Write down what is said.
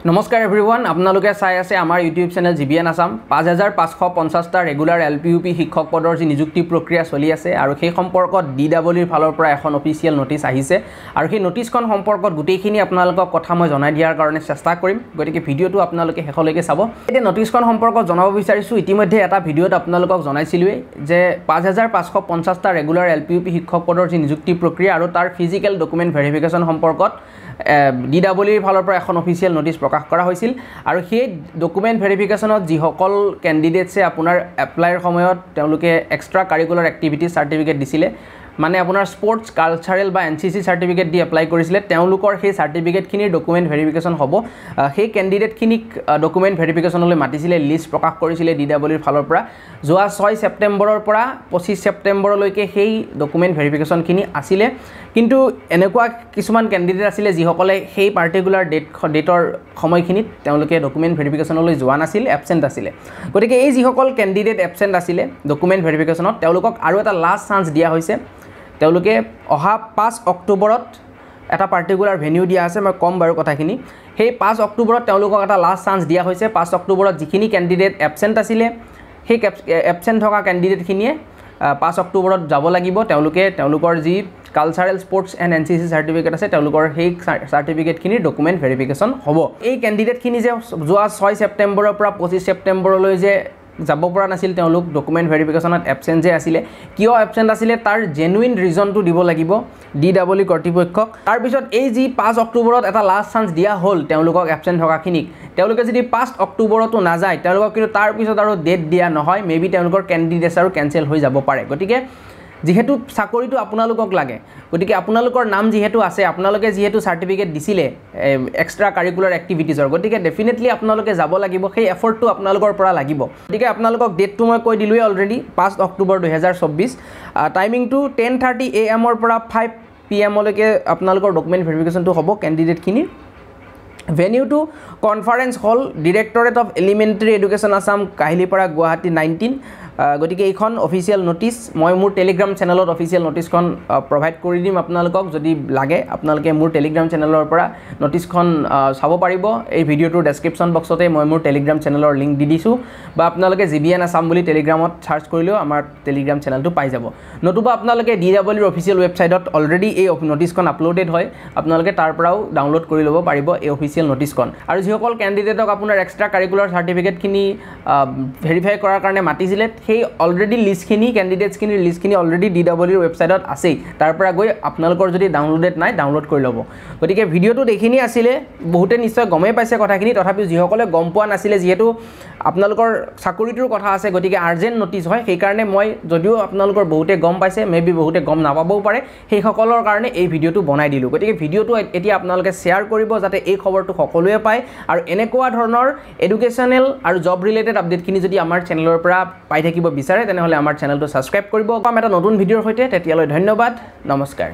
নমস্কাৰ এভৰিৱান আপোনালোকে চাই আছে আমাৰ ইউটিউব চেনেল জিবিএন আসাম 5550টা ৰেগুলাৰ এলপিইউপি শিক্ষক পদৰ যি নিযুক্তি প্ৰক্ৰিয়া চলি আছে আৰু সেই সম্পৰ্কত ডিডব্লিউৰ ফালৰ পৰা এখন অফিচিয়েল নোটিছ আহিছে আৰু সেই নোটিছখন সম্পৰ্কত গোটেইখিনি আপোনালোকক কথা মই জনাই দিয়াৰ কাৰণে চেষ্টা কৰিম গতিকে ভিডিঅ'টো আপোনালোকে শেষলৈকে চাব এতিয়া নোটিছখন সম্পৰ্কত জনাব বিচাৰিছো ইতিমধ্যে এটা ভিডিঅ'ত আপোনালোকক জনাইছিলোৱে যে 5550টা ৰেগুলাৰ এলপিইউপি শিক্ষক পদৰ যি নিযুক্তি প্ৰক্ৰিয়া আৰু তাৰ ফিজিক্যাল ডকুমেন্ট ভেৰিফিকেশন সম্পৰ্কত ডিডব্লিউৰ ফালৰ পৰা এখন অফিচিয়েল নোটিছ প্ৰকাশ কৰা হৈছিল আৰু সেই ডকুমেন্ট ভেৰিফিকেশনত যি সকল ক্যান্ডিডেটছে আপোনাৰ এপ্লাইৰ সময়ত তেওঁলোকে এক্সট্ৰা কাৰিকুলাৰ এক্টিভিটি সাৰ্টিফিকেট দিছিলে মানে আপোনাৰ স্পৰ্টছ কালচাৰেল বা এনসিসি সাৰ্টিফিকেট দি এপ্লাই কৰিছিলে তেওঁলোকৰ সেই সাৰ্টিফিকেটখিনিৰ ডকুমেন্ট ভেৰিফিকেশন হ'ব সেই ক্যান্ডিডেটখিনিক ডকুমেন্ট ভেৰিফিকেশনলৈ মাতিছিলে লিষ্ট প্ৰকাশ কৰিছিলে ডিডব্লিউৰ ফালৰ পৰা যোৱা 6 ছেপ্টেম্বৰৰ পৰা 25 ছেপ্টেম্বৰলৈকে সেই ডকুমেন্ট ভেৰিফিকেশনখিনি আছিলে কিন্তু এনেকুৱা কিছুমান ক্যান্ডিডেট আছিলে যিসকলে সেই পাৰ্টিকুলাৰ ডেটৰ সময়খিনিত তেওঁলোকে ডকুমেন্ট ভেৰিফিকেশনলৈ যোৱা নাছিল এবসেন্ট আছিলে গতিকে এই যিসকল ক্যান্ডিডেট এবসেন্ট আছিলে ডকুমেন্ট ভেৰিফিকেশনত তেওঁলোকক আৰু এটা লাষ্ট চান্স দিয়া হৈছে তেওঁলোকে অহা 5 অক্টোবৰত এটা পাৰ্টিকুলাৰ ভেনিউ দিয়া আছে মই কম বাৰু কথাখিনি সেই 5 অক্টোবৰত তেওঁলোকক এটা লাষ্ট চান্স দিয়া হৈছে 5 অক্টোবৰত যিখিনি ক্যান্ডিডেট এবসেন্ট আছিলে সেই এবসেন্ট থকা ক্যান্ডিডেটখিনিয়ে 5 অক্টোবৰত যাব লাগিব তেওঁলোকৰ যি cultural sports and NCC certificate আছে তেওঁলোকৰ সেই সাৰ্টিফিকেটখিনিৰ ডকুমেন্ট ভেৰিফিকেশন হ'ব এই ক্যান্ডিডেটখিনি যে যোৱা 6 ছেপ্টেম্বৰৰ পৰা 25 ছেপ্টেম্বৰলৈ যে যাব পৰা নাছিল তেওঁলোক ডকুমেন্ট ভেৰিফিকেশনত এবসেন্ট যে আছিলে কিয় এবসেন্ট আছিলে তাৰ জেনুইন ৰিজনটো দিব লাগিব ডিডব্লিউ কৰ্তৃপক্ষক তাৰ পিছত এই যি 5 অক্টোবৰত এটা লাষ্ট চান্স দিয়া হ'ল তেওঁলোকক এবসেন্ট থকাখিনিক তেওঁলোকে যদি 5 অক্টোবৰতো না যায় তেওঁলোকক কিন্তু তাৰ পিছত আৰু ডেট দিয়া নহয় মেবি তেওঁলোকৰ ক্যান্ডিডেটছ আৰু কেনসেল হৈ যাব পাৰে গতিকে যেহেতু চাকৰিটো আপোনালোকক লাগে গতিকে আপোনালোকৰ নাম যেহেতু আছে আপোনালোকে যেহেতু সাৰ্টিফিকেট দিছিলে এক্সট্ৰা কাৰিকুলাৰ এক্টিভিটিজৰ গতিকে ডেফিনেটলি আপোনালোকে যাব লাগিব সেই এফৰ্টটো আপোনালোকৰ পৰা লাগিব গতিকে আপোনালোকক ডেটটো মই কৈ দিলোৱে অলৰেডি 5 অক্টোবৰ 2024 টাইমিংটো 10:30 AM ৰ পৰা 5 PM লৈকে আপোনালোকৰ ডকুমেন্ট ভেৰিফিকেশনটো হ'ব ক্যান্ডিডেটখিনি ভেনিউটো conference hall directorate of elementary education Assam Kahilipara Guwahati 19 গতিকে এইখন অফিচিয়েল নোটিছ মই মোৰ টেলিগ্ৰাম চেনেলত অফিচিয়েল নোটিছখন প্ৰভাইড কৰি দিম আপোনালোকক যদি লাগে আপোনালোকে মোৰ টেলিগ্ৰাম চেনেলৰ পৰা নোটিছখন চাব পাৰিব এই ভিডিঅ'টোৰ ডেসক্ৰিপচন বক্সতে মই মোৰ টেলিগ্ৰাম চেনেলৰ লিংক দি দিছো বা আপোনালোকে জিবিএন আসাম বুলি টেলিগ্ৰামত সাৰ্চ কৰিলেও আমাৰ টেলিগ্ৰাম চেনেলটো পাই যাব নতুবা আপোনালোকে ডিডব্লিউৰ অফিচিয়েল ৱেবছাইটত অলৰেডি এই নোটিছখন আপলোডেড হয় আপোনালোকে তাৰ পৰাও ডাউনলোড কৰি ল'ব পাৰিব এই অফিচিয়েল নোটিছখন আৰু যিসকল ক্যান্ডিডেটক আপোনাৰ এক্সট্ৰা কাৰিকুলাৰ সাৰ্টিফিকেটখিনি ভেৰিফাই কৰাৰ কাৰণে মাতিছিলে সেই অলৰেডি লিষ্টখিনি ক্যান্ডিডেটছখিনিৰ লিষ্টখিনি অলৰেডি ডিডব্লিউৰ ৱেবছাইটত আছে তাৰ পৰা গৈ আপোনালোকৰ যদি ডাউনলোডেড নাই ডাউনলোড কৰি ল'ব গতিকে ভিডিঅ'টো দেখিনি আছিলে বহুতে নিশ্চয় গমে পাইছে কথাখিনি তথাপিও যিসকলে গম পোৱা নাছিলে যেহেতু আপোনালোকৰ চাকৰিটোৰ কথা আছে গতিকে আৰ্জেন্ট নোটিছ হয় সেই কাৰণে মই যদিও আপোনালোকৰ বহুতে গম পাইছে মেবি বহুতে গম নাপাবও পাৰে সেই সকলৰ কাৰণে এই ভিডিঅ'টো বনাই দিলো গতিকে ভিডিঅ'টো এতিয়া আপোনালোকে শেয়াৰ কৰিব যাতে এই খবৰটো সকলোৱে পায় আৰু এনেকুৱা ধৰণৰ এডুকেশ্যনেল আৰু জব ৰিলেটেড আপডেটখিনি যদি আমাৰ চেনেলৰ পৰা পাই থাকিব বিচাৰে তেনেহলে আমাৰ চেনেলটো সাবস্ক্ৰাইব কৰিব পাম এটা নতুন ভিডিঅ'ৰ সৈতে তেতিয়ালৈ ধন্যবাদ নমস্কাৰ